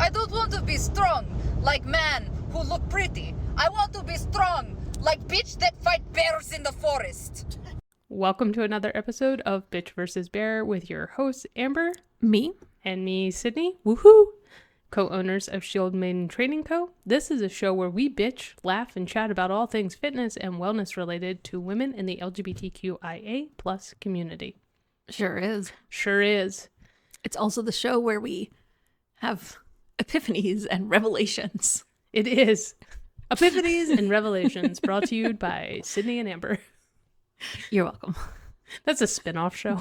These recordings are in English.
I don't want to be strong like man who look pretty. I want to be strong like bitch that fight bears in the forest. Welcome to another episode of Bitch vs. Bear with your hosts, Amber. Me? And me, Sydney. Woohoo! Co-owners of Shield Maiden Training Co. This is a show where we bitch, laugh, and chat about all things fitness and wellness related to women in the LGBTQIA+ community. Sure is. Sure is. It's also the show where we have epiphanies and revelations. It is. Epiphanies and Revelations brought to you by Sydney and Amber. You're welcome. That's a spin-off show.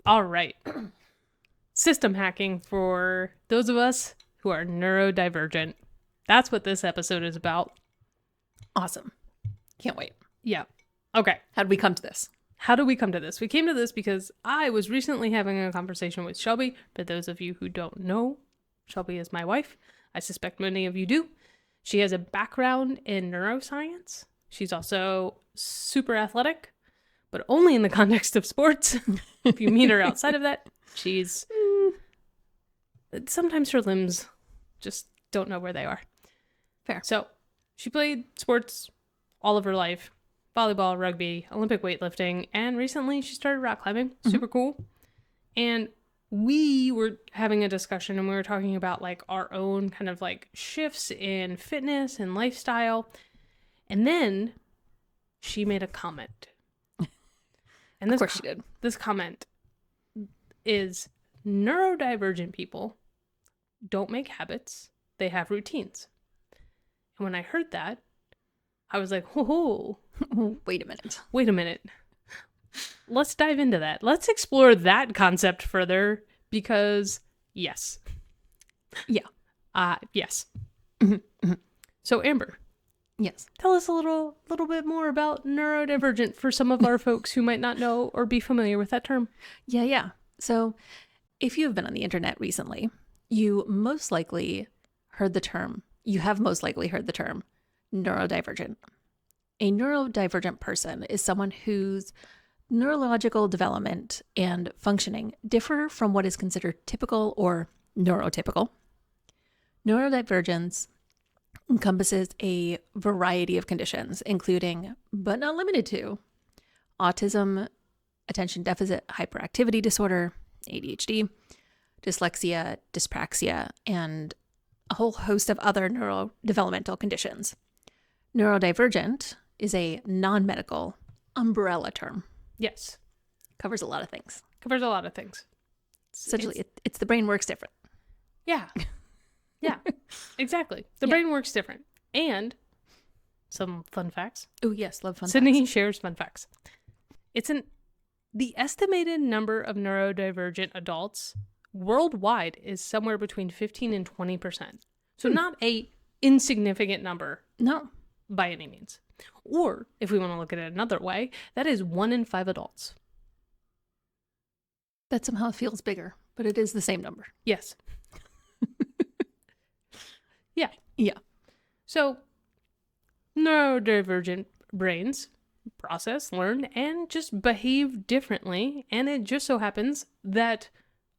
All right. System hacking for those of us who are neurodivergent. That's what this episode is about. Awesome. Can't wait. Yeah. Okay. How did we come to this? How do we come to this? We came to this because I was recently having a conversation with Shelby. For those of you who don't know, Shelby is my wife. I suspect many of you do. She has a background in neuroscience. She's also super athletic, but only in the context of sports. If you meet her outside of that, she's... sometimes her limbs just don't know where they are. Fair. So she played sports all of her life. Volleyball, rugby, Olympic weightlifting, and recently she started rock climbing. Super cool. And we were having a discussion and we were talking about like our own kind of like shifts in fitness and lifestyle. And then she made a comment. And of course she did. This comment is neurodivergent people don't make habits. They have routines. And when I heard that, I was like, oh, wait a minute. Let's dive into that. Let's explore that concept further because yes. Yeah. Yes. So Amber. Yes. Tell us a little bit more about neurodivergent for some of our folks who might not know or be familiar with that term. Yeah. So if you've been on the internet recently, you have most likely heard the term neurodivergent. A neurodivergent person is someone whose neurological development and functioning differ from what is considered typical or neurotypical. Neurodivergence encompasses a variety of conditions, including, but not limited to, autism, attention deficit hyperactivity disorder, ADHD, dyslexia, dyspraxia, and a whole host of other neurodevelopmental conditions. Neurodivergent is a non-medical umbrella term. Yes. Covers a lot of things. Essentially, it's the brain works different. Yeah. Yeah, exactly. The brain works different. And some fun facts. Oh, yes. Love fun Sydney facts. shares fun facts. The estimated number of neurodivergent adults worldwide is somewhere between 15 and 20%. So not a insignificant number. No. By any means. Or, if we want to look at it another way, that is 1 in 5 adults. That somehow feels bigger, but it is the same number. Yes. Yeah. Yeah. So, neurodivergent brains process, learn, and just behave differently. And it just so happens that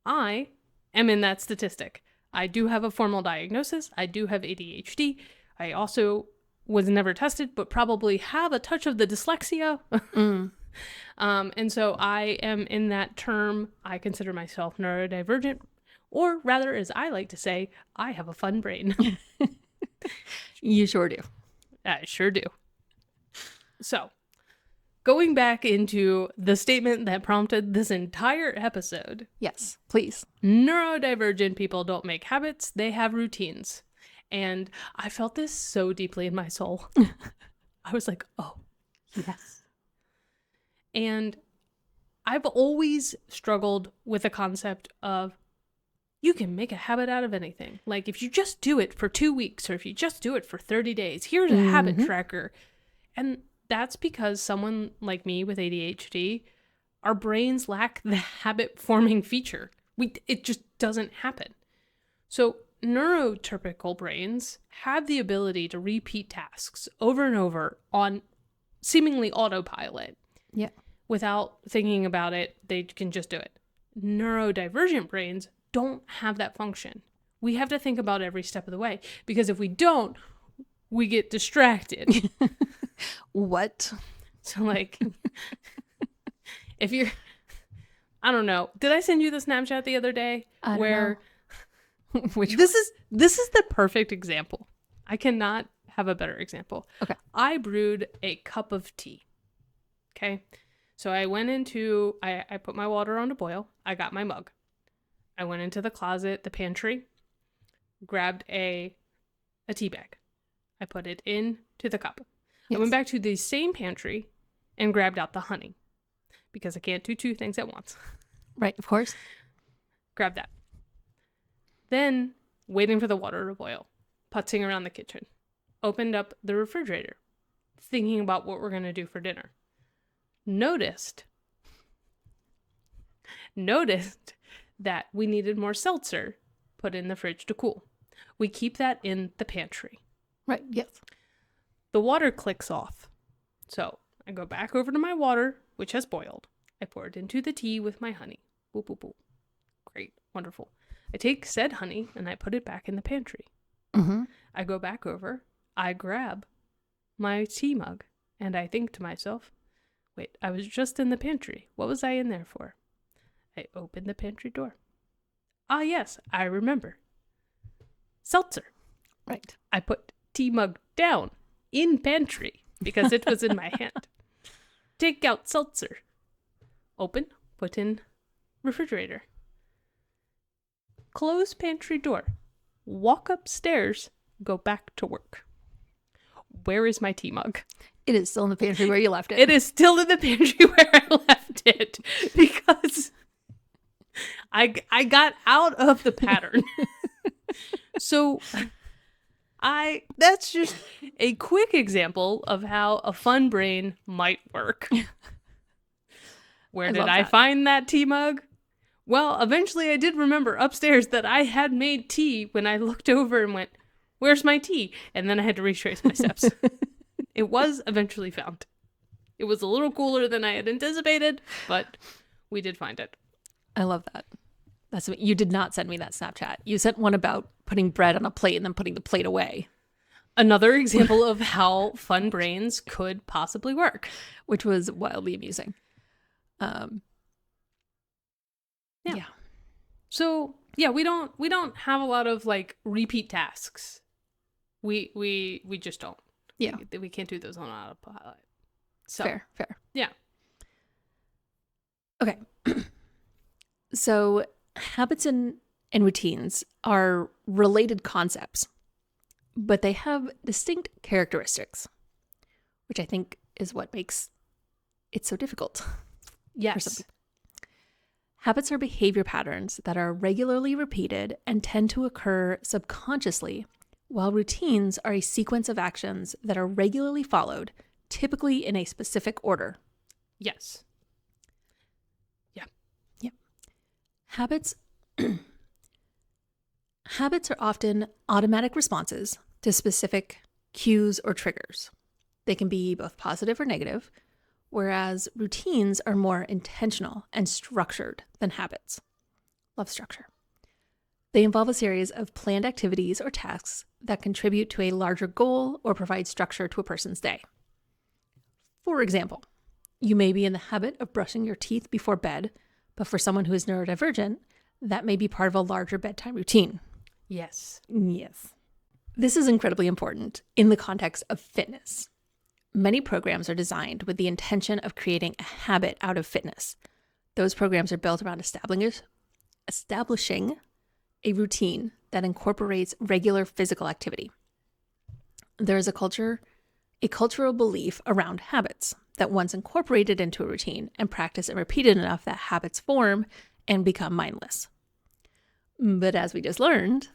I am in that statistic. I do have a formal diagnosis. I do have ADHD. I also was never tested, but probably have a touch of the dyslexia. And so I am in that term. I consider myself neurodivergent, or rather, as I like to say, I have a fun brain. You sure do. I sure do. So, going back into the statement that prompted this entire episode. Yes, please. Neurodivergent people don't make habits, they have routines. And I felt this so deeply in my soul. I was like, oh, yes. And I've always struggled with the concept of you can make a habit out of anything. Like if you just do it for 2 weeks or if you just do it for 30 days, here's a habit tracker. And that's because someone like me with ADHD, our brains lack the habit forming feature. It just doesn't happen. So neurotypical brains have the ability to repeat tasks over and over on seemingly autopilot. Yeah. Without thinking about it, they can just do it. Neurodivergent brains don't have that function. We have to think about every step of the way, because if we don't, we get distracted. What? So like, if you're, I don't know, did I send you the Snapchat the other day I don't where Which this is the perfect example. I cannot have a better example. Okay. I brewed a cup of tea. Okay. So I went into, I put my water on to boil. I got my mug. I went into the closet, the pantry, grabbed a tea bag. I put it into the cup. Yes. I went back to the same pantry and grabbed out the honey, because I can't do two things at once. Right, of course. Grab that. Then, waiting for the water to boil, putzing around the kitchen, opened up the refrigerator, thinking about what we're going to do for dinner. Noticed that we needed more seltzer put in the fridge to cool. We keep that in the pantry. Right, yes. The water clicks off. So I go back over to my water, which has boiled. I pour it into the tea with my honey. Boop, boop, boop. Great. Wonderful. I take said honey and I put it back in the pantry. Mm-hmm. I go back over. I grab my tea mug and I think to myself, wait, I was just in the pantry. What was I in there for? I open the pantry door. Ah, yes, I remember. Seltzer. Right. I put tea mug down in pantry because it was in my hand. Take out seltzer. Open, put in refrigerator. Close pantry door. Walk upstairs, go back to work. Where is my tea mug? It is still in the pantry where you left it. It is still in the pantry where I left it because I got out of the pattern. So that's just a quick example of how a fun brain might work. Where did I find that tea mug? Well, eventually I did remember upstairs that I had made tea when I looked over and went, where's my tea? And then I had to retrace my steps. It was eventually found. It was a little cooler than I had anticipated, but we did find it. I love that. You did not send me that Snapchat. You sent one about putting bread on a plate and then putting the plate away. Another example of how fun brains could possibly work. Which was wildly amusing. Yeah. So yeah, we don't have a lot of like repeat tasks. We just don't. Yeah. We can't do those on autopilot. So Fair. yeah. Okay. So habits and routines are related concepts, but they have distinct characteristics, which I think is what makes it so difficult. Yes. Habits are behavior patterns that are regularly repeated and tend to occur subconsciously, while routines are a sequence of actions that are regularly followed, typically in a specific order. Yes. Habits are often automatic responses to specific cues or triggers. They can be both positive or negative, whereas routines are more intentional and structured than habits. Love structure. They involve a series of planned activities or tasks that contribute to a larger goal or provide structure to a person's day. For example, you may be in the habit of brushing your teeth before bed, but for someone who is neurodivergent, that may be part of a larger bedtime routine. Yes. Yes. This is incredibly important in the context of fitness. Many programs are designed with the intention of creating a habit out of fitness. Those programs are built around establishing a routine that incorporates regular physical activity. There is a cultural belief around habits that once incorporated into a routine and practiced and repeated enough that habits form and become mindless. But as we just learned,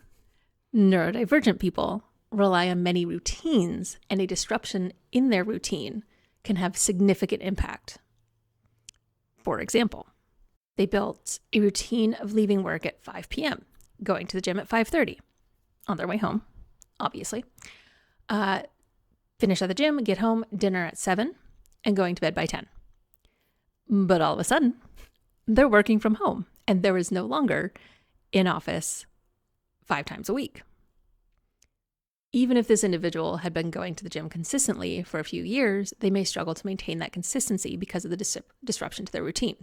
neurodivergent people rely on many routines, and a disruption in their routine can have significant impact. For example, they built a routine of leaving work at 5 p.m., going to the gym at 5:30, on their way home, obviously. Finish at the gym, get home, dinner at 7, and going to bed by 10. But all of a sudden, they're working from home and there was no longer in office 5 times a week. Even if this individual had been going to the gym consistently for a few years, they may struggle to maintain that consistency because of the disruption to their routine.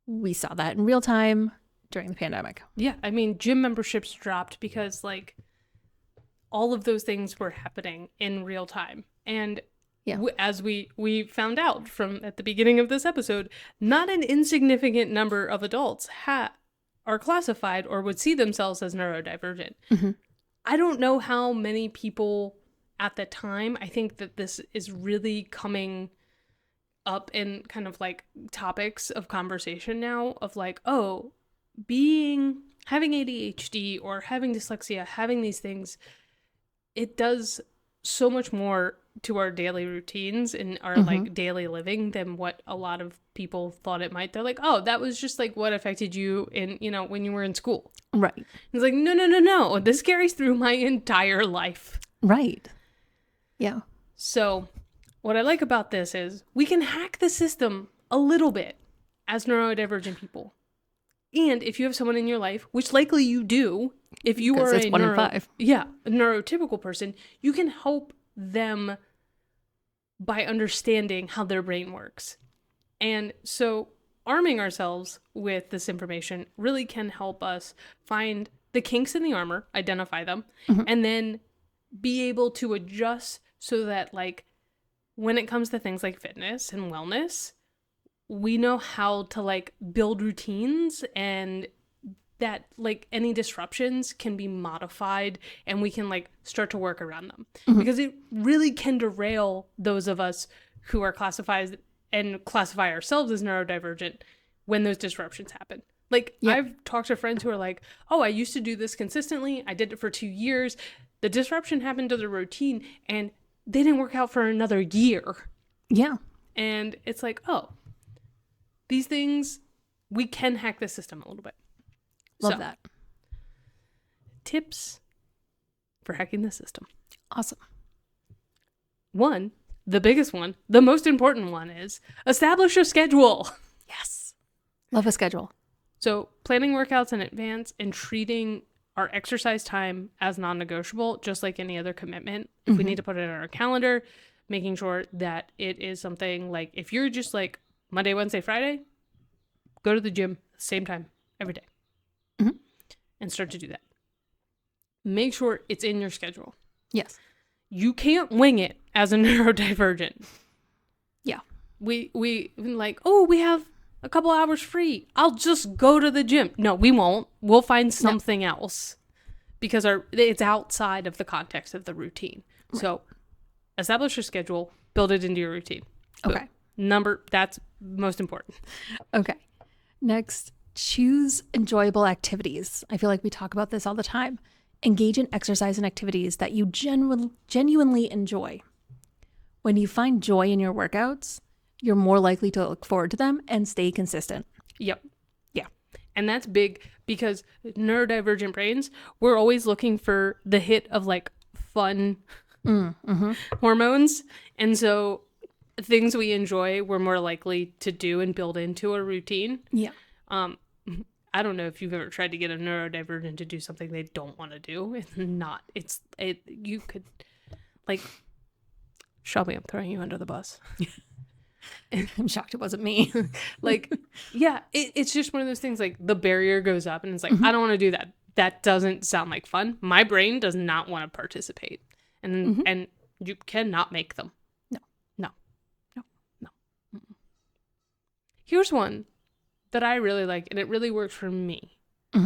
We saw that in real time during the pandemic. Yeah, I mean, gym memberships dropped because like all of those things were happening in real time. And Yeah. as we found out from at the beginning of this episode, not an insignificant number of adults are classified or would see themselves as neurodivergent. Mm-hmm. I don't know how many people at the time, I think that this is really coming up in kind of like topics of conversation now of like, oh, having ADHD or having dyslexia, having these things, it does so much more to our daily routines and our like daily living than what a lot of people thought it might. They're like, oh, that was just like what affected you in, when you were in school. Right. It's like, no. This carries through my entire life. Right. Yeah. So what I like about this is we can hack the system a little bit as neurodivergent people. And if you have someone in your life, which likely you do, if you are it's 1 in 5. a neurotypical person, you can help them by understanding how their brain works. And so arming ourselves with this information really can help us find the kinks in the armor, identify them, and then be able to adjust so that like when it comes to things like fitness and wellness, we know how to like build routines and that like any disruptions can be modified and we can like start to work around them because it really can derail those of us who are classified and classify ourselves as neurodivergent when those disruptions happen. Like I've talked to friends who are like, oh, I used to do this consistently. I did it for 2 years. The disruption happened to the routine and they didn't work out for another year. Yeah. And it's like, oh, these things, we can hack the system a little bit. Love that. Tips for hacking the system. Awesome. One, the biggest one, the most important one is establish a schedule. Yes. Love a schedule. So planning workouts in advance and treating our exercise time as non-negotiable, just like any other commitment. If we need to put it on our calendar, making sure that it is something like if you're just like Monday, Wednesday, Friday, go to the gym same time every day and start to do that. Make sure it's in your schedule. Yes. You can't wing it as a neurodivergent. Yeah. We like, oh, we have a couple hours free. I'll just go to the gym. No, we won't. We'll find something else because it's outside of the context of the routine. Right. So establish your schedule, build it into your routine. Okay. That's most important. Okay. Next, choose enjoyable activities. I feel like we talk about this all the time. Engage in exercise and activities that you genuinely enjoy. When you find joy in your workouts, you're more likely to look forward to them and stay consistent. Yep. Yeah. And that's big because neurodivergent brains, we're always looking for the hit of like fun hormones. And so things we enjoy, we're more likely to do and build into a routine. Yeah. I don't know if you've ever tried to get a neurodivergent to do something they don't want to do. You could like, Shelby, I'm throwing you under the bus. I'm shocked it wasn't me. Like, yeah, it's just one of those things like the barrier goes up and it's like, I don't want to do that. That doesn't sound like fun. My brain does not want to participate. And you cannot make them. No. Here's one that I really like, and it really works for me,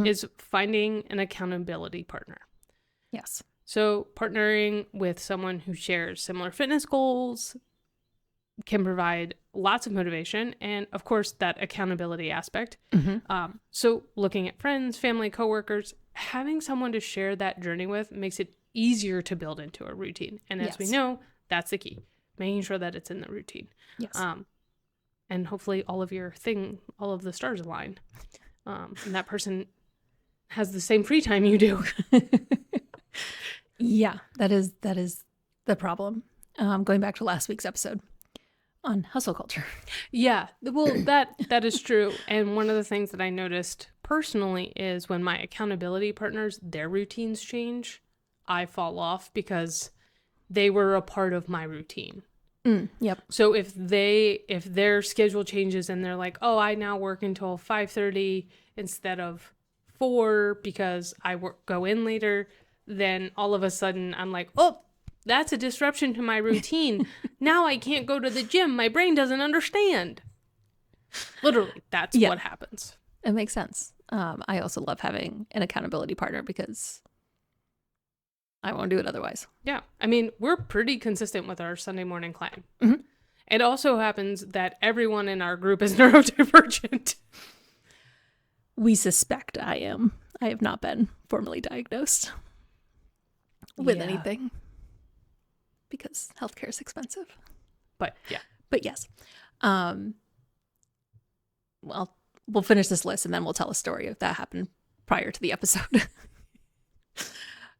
is finding an accountability partner. Yes. So partnering with someone who shares similar fitness goals can provide lots of motivation and, of course, that accountability aspect. So looking at friends, family, coworkers, having someone to share that journey with makes it easier to build into a routine. And as we know, that's the key, making sure that it's in the routine. Yes. And hopefully all of the stars align. And that person has the same free time you do. Yeah, that is the problem. Going back to last week's episode, on hustle culture. Yeah, well, that is true. And one of the things that I noticed personally is when my accountability partners, their routines change, I fall off because they were a part of my routine. Yep. So if their schedule changes and they're like, oh, I now work until 5:30 instead of 4 because I go in later, then all of a sudden I'm like, oh, that's a disruption to my routine. Now I can't go to the gym. My brain doesn't understand. Literally, that's what happens. It makes sense. I also love having an accountability partner because I won't do it otherwise. Yeah. I mean, we're pretty consistent with our Sunday morning climb. Mm-hmm. It also happens that everyone in our group is neurodivergent. We suspect I am. I have not been formally diagnosed with anything because healthcare is expensive. But yeah. But yes. Well, we'll finish this list and then we'll tell a story if that happened prior to the episode.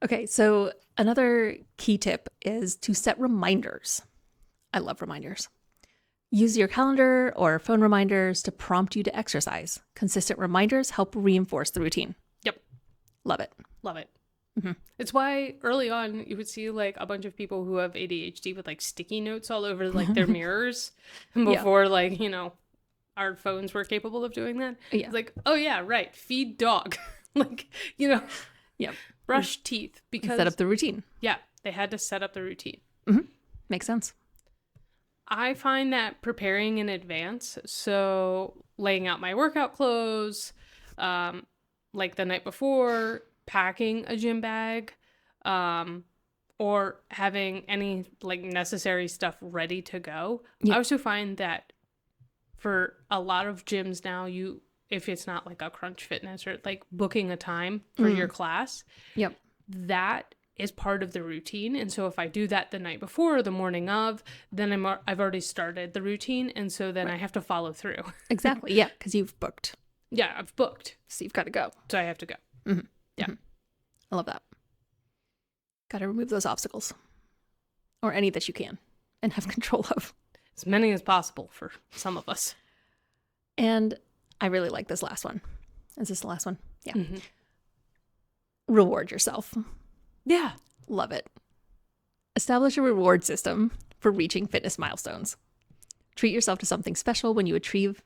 Okay, so another key tip is to set reminders. I love reminders. Use your calendar or phone reminders to prompt you to exercise. Consistent reminders help reinforce the routine. Yep. Love it. Love it. Mm-hmm. It's why early on you would see like a bunch of people who have ADHD with like sticky notes all over like their mirrors before like, you know, our phones were capable of doing that. Yeah. It's like, oh yeah, right. Feed dog. Like, you know, Yep. brush teeth because Set up the routine. Yeah, they had to set up the routine. Mm-hmm. Makes sense. I find that preparing in advance, so laying out my workout clothes, like the night before, packing a gym bag, or having any like necessary stuff ready to go. Yep. I also find that for a lot of gyms now, if it's not like a Crunch Fitness or like booking a time for your class, Yep. that is part of the routine. And so if I do that the night before or the morning of, then I've already started the routine. And so then I have to follow through. Exactly. Yeah, because you've booked. Yeah, I've booked. So you've got to go. So I have to go. Mm-hmm. Yeah. Mm-hmm. I love that. Got to remove those obstacles or any that you can and have control of. As many as possible for some of us. And I really like this last one. Is this the last one? Yeah. Mm-hmm. Reward yourself. Yeah. Love it. Establish a reward system for reaching fitness milestones. Treat yourself to something special when you achieve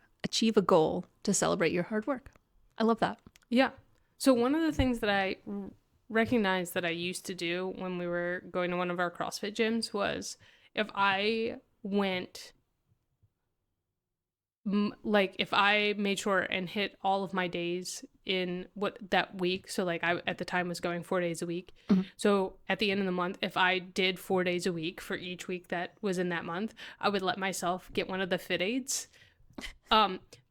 a goal to celebrate your hard work. I love that. Yeah. So one of the things that I recognized that I used to do when we were going to one of our CrossFit gyms was if I went, like if I made sure and hit all of my days in that week. So like I at the time was going 4 days a week. Mm-hmm. So at the end of the month, if I did 4 days a week for each week that was in that month, I would let myself get one of the Fit Aids,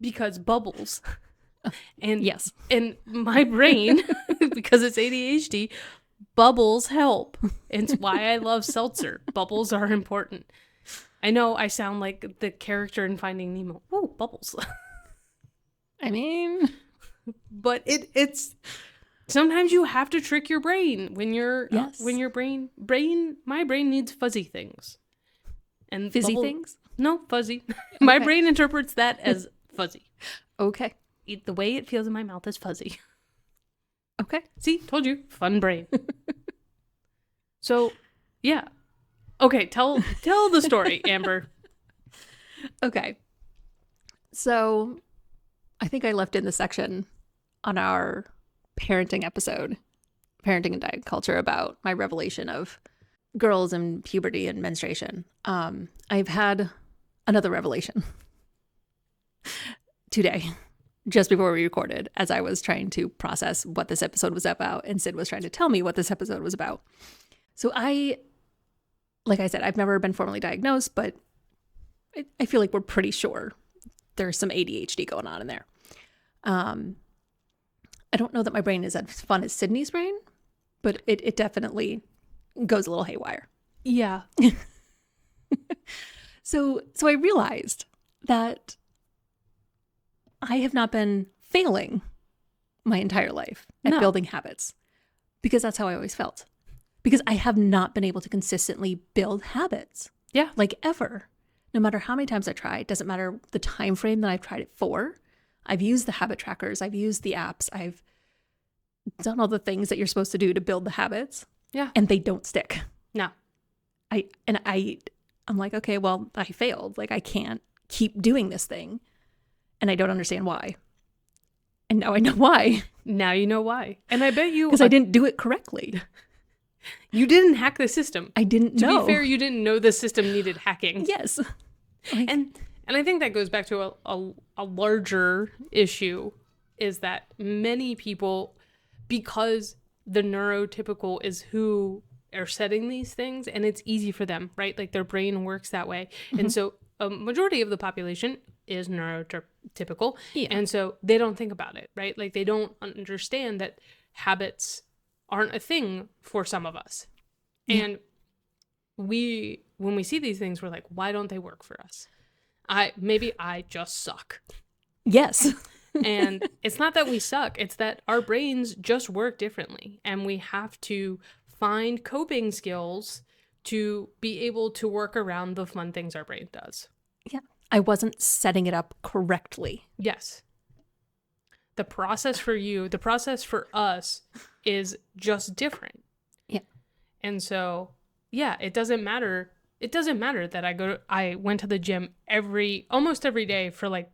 because bubbles. And Yes. and my brain, because it's ADHD, bubbles help. It's why I love seltzer. Bubbles are important. I know I sound like the character in Finding Nemo. Oh, bubbles. I mean, But it's sometimes you have to trick your brain when your my brain needs fuzzy things. And fizzy things? No, fuzzy. My Okay. brain interprets that as fuzzy. Okay. The way it feels in my mouth is fuzzy. Okay. See, told you, fun brain. So, yeah. Okay, tell the story, Amber. Okay. So I think I left in the section on our parenting episode, parenting and diet culture, about my revelation of girls and puberty and menstruation. I've had another revelation today, just before we recorded, as I was trying to process what this episode was about, and Sid was trying to tell me what this episode was about. So like I said, I've never been formally diagnosed, but I feel like we're pretty sure there's some ADHD going on in there. I don't know that my brain is as fun as Sydney's brain, but it definitely goes a little haywire. Yeah. So I realized that I have not been failing my entire life at building habits, because that's how I always felt. Because I have not been able to consistently build habits. Yeah. Like ever. no matter how many times I try, it doesn't matter the time frame that I've tried it for. I've used the habit trackers, I've used the apps, I've done all the things that you're supposed to do to build the habits. Yeah. And they don't stick. No. I'm like, okay, well, I failed. Like, I can't keep doing this thing. And I don't understand why. And now I know why. Now you know why. And I bet you... Because I didn't do it correctly. You didn't hack the system. I didn't know. To be fair, you didn't know the system needed hacking. Yes. Like, And I think that goes back to a larger issue, is that many people, because the neurotypical is who are setting these things, and it's easy for them, right? Like their brain works that way. And so a majority of the population is neurotypical. Yeah. And so they don't think about it, right? Like they don't understand that habits aren't a thing for some of us. Yeah. And when we see these things, we're like, why don't they work for us? Maybe I just suck. yes. And it's not that we suck, it's that our brains just work differently, and we have to find coping skills to be able to work around the fun things our brain does. Yeah. I wasn't setting it up correctly. Yes. The process for you, the process for us is just different. Yeah. And so, yeah, it doesn't matter. It doesn't matter that I went to the gym almost every day for like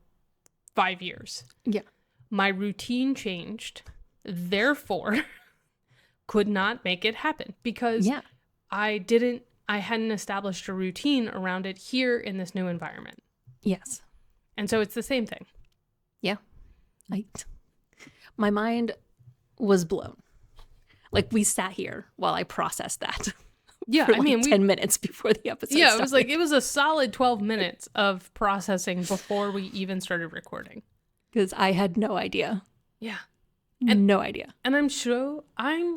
5 years. Yeah. My routine changed, therefore could not make it happen because Yeah. I hadn't established a routine around it here in this new environment. Yes. And so it's the same thing. Yeah. My mind was blown. Like, we sat here while I processed that. Yeah, for I mean, 10 minutes before the episode yeah, started. it was a solid 12 minutes of processing before we even started recording. Because I had no idea. Yeah. No idea. And I'm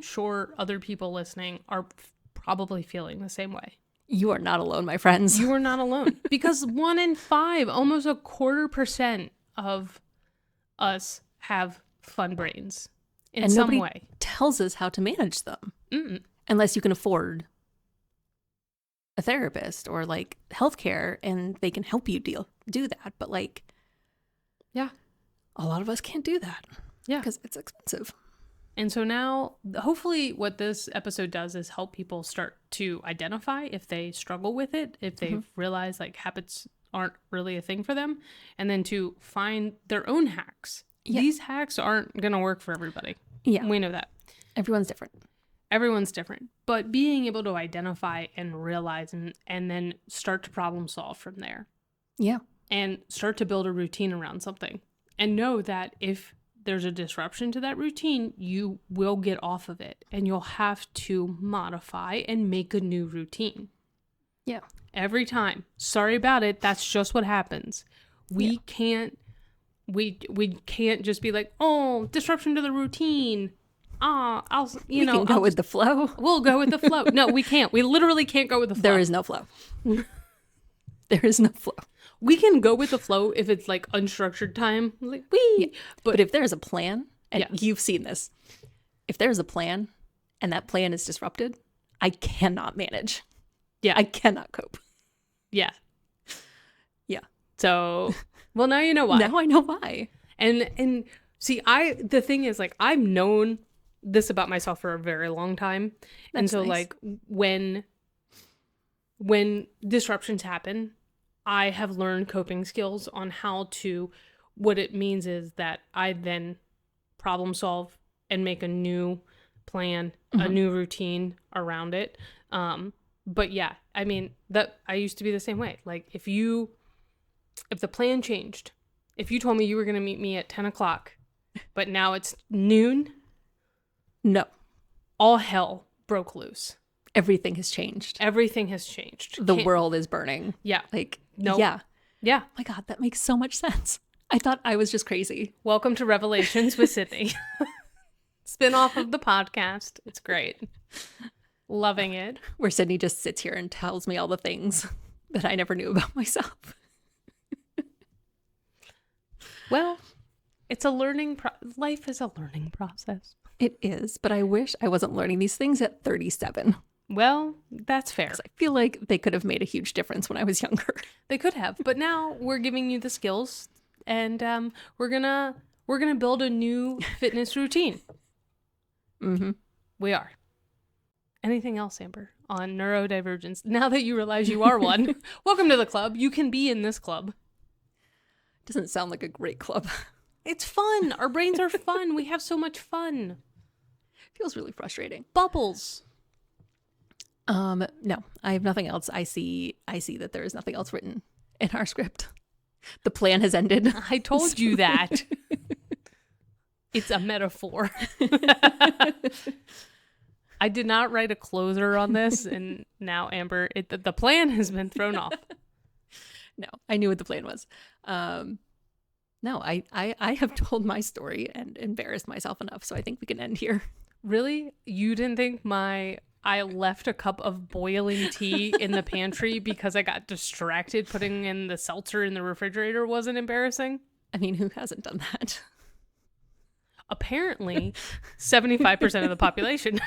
sure other people listening are probably feeling the same way. You are not alone, my friends. You are not alone. Because 1 in 5, almost 1/4% of us have fun brains in and some nobody way. tells us how to manage them. Mm-mm. Unless you can afford a therapist or like healthcare and they can help you do that. But like, Yeah. a lot of us can't do that. Yeah. Because it's expensive. And so now, hopefully what this episode does is help people start to identify if they struggle with it, if they've realized like habits aren't really a thing for them, and then to find their own hacks. Yeah. These hacks aren't going to work for everybody. Yeah. We know that. Everyone's different. Everyone's different. But being able to identify and realize and then start to problem solve from there. Yeah. And start to build a routine around something. And know that if there's a disruption to that routine, you will get off of it. And you'll have to modify and make a new routine. Yeah. Every time. Sorry about it. That's just what happens. We can't just be like, oh, disruption to the routine. We can go with the flow. We'll go with the flow. No, we can't. We literally can't go with the flow. There is no flow. There is no flow. We can go with the flow if it's like unstructured time. Like, wee. Yeah. But if there's a plan, and Yeah. you've seen this, if there's a plan and that plan is disrupted, I cannot manage. Yeah. I cannot cope. Yeah. Yeah. So, well, now you know why. Now I know why. And see, the thing is, like, I've known this about myself for a very long time. And That's so nice. like when disruptions happen, I have learned coping skills on what it means is that I then problem solve and make a new plan, a new routine around it. But yeah, I mean, that I used to be the same way. Like if the plan changed, if you told me you were going to meet me at 10 o'clock, but now it's noon, No. all hell broke loose. Everything has changed. Everything has changed. The world is burning. Yeah. Like, Nope. yeah. Yeah. Oh my God, that makes so much sense. I thought I was just crazy. Welcome to Revelations with Sydney. Spin-off of the podcast. It's great. Loving it. Where Sydney just sits here and tells me all the things that I never knew about myself. Well, it's a life is a learning process. It is, but I wish I wasn't learning these things at 37. Well, that's fair. 'Cause I feel like they could have made a huge difference when I was younger. They could have, but now we're giving you the skills, and we're gonna build a new fitness routine. Mm-hmm. We are. Anything else, Amber, on neurodivergence? Now that you realize you are one, welcome to the club. You can be in this club. Doesn't sound like a great club. It's fun. Our brains are fun. We have so much fun. Feels really frustrating. Bubbles. No, I have nothing else. I see that there is nothing else written in our script. The plan has ended. I told you that. It's a metaphor. I did not write a closer on this, and now Amber, the plan has been thrown off. No, I knew what the plan was. No, I have told my story and embarrassed myself enough, so I think we can end here. Really? You didn't think I left a cup of boiling tea in the pantry because I got distracted putting in the seltzer in the refrigerator wasn't embarrassing? I mean, who hasn't done that? Apparently, 75% of the population.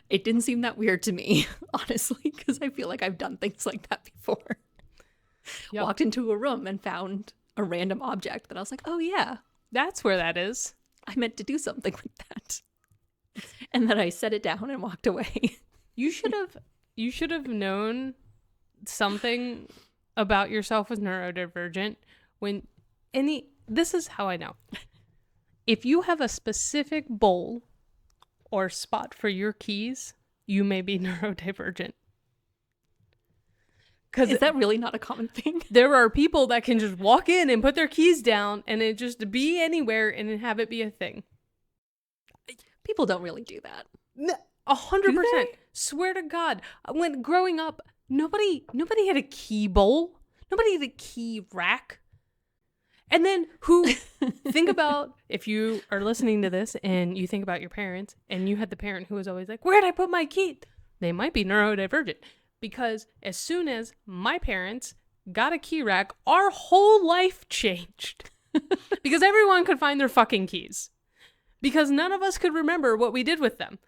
It didn't seem that weird to me, honestly, because I feel like I've done things like that before. Yep. Walked into a room and found a random object that I was like, oh yeah, That's where that is. I meant to do something with that. And then I set it down and walked away. You should have known something about yourself as neurodivergent this is how I know. If you have a specific bowl or spot for your keys, you may be neurodivergent. Because Is that really not a common thing? there are people that can just walk in and put their keys down and it just be anywhere and then have it be a thing. People don't really do that. 100%. Swear to God. When growing up, nobody had a key bowl. Nobody had a key rack. And then think about if you are listening to this and you think about your parents and you had the parent who was always like, where'd I put my key? They might be neurodivergent because as soon as my parents got a key rack, our whole life changed because everyone could find their fucking keys because none of us could remember what we did with them.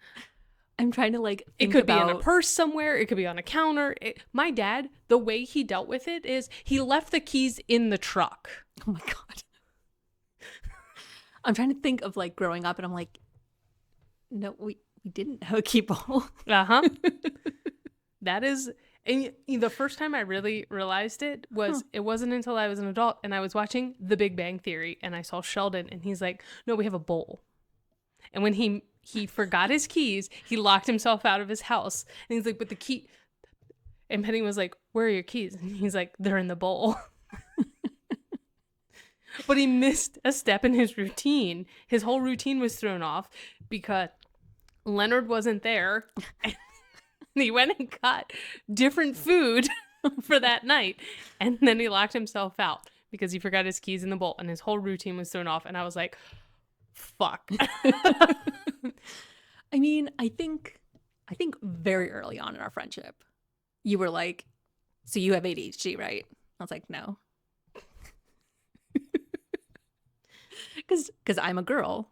I'm trying to think It could about... be in a purse somewhere. It could be on a counter. My dad, the way he dealt with it is he left the keys in the truck. Oh my God. I'm trying to think of growing up and I'm like, no, we didn't have a key bowl. Uh-huh. That is, and the first time I really realized it was, It wasn't until I was an adult and I was watching The Big Bang Theory and I saw Sheldon and he's like, no, we have a bowl. And when he forgot his keys, he locked himself out of his house. And he's like, but the key, and Penny was like, where are your keys? And he's like, they're in the bowl. But he missed a step in his routine. His whole routine was thrown off because Leonard wasn't there. And he went and got different food for that night. And then he locked himself out because he forgot his keys in the bowl. And his whole routine was thrown off. And I was like, fuck. I mean, I think very early on in our friendship, you were like, so you have ADHD, right? I was like, no. Because I'm a girl.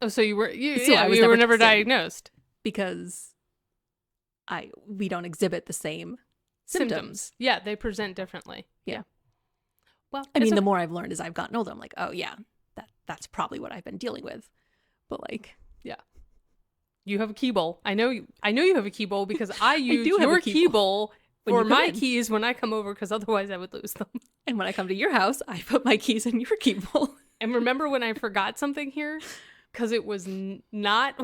Oh, so you were I was you were never the same. diagnosed. Because we don't exhibit the same symptoms. Yeah, they present differently. Yeah. Well, I mean, the more I've learned as I've gotten older, I'm like, oh yeah, that's probably what I've been dealing with. But yeah. You have a key bowl. I know you have a key bowl because I use do have your a key key bowl When for you come my in. keys when I come over because otherwise I would lose them. And when I come to your house, I put my keys in your key bowl. And remember when I forgot something here because it was not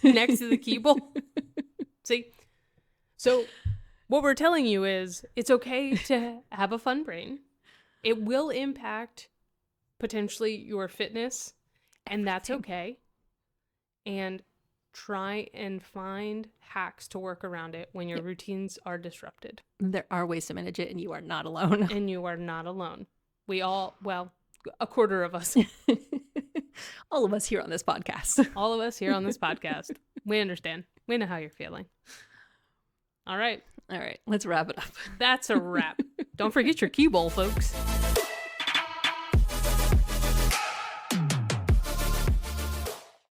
next to the key bowl? See? So what we're telling you is it's okay to have a fun brain. It will impact potentially your fitness, and that's okay. And try and find hacks to work around it when your routines are disrupted. There are ways to manage it, and you are not alone. And you are not alone. We all, well, a quarter of us. All of us here on this podcast. All of us here on this podcast. We understand. We know how you're feeling. All right. All right, let's wrap it up. That's a wrap. Don't forget your key bowl, folks.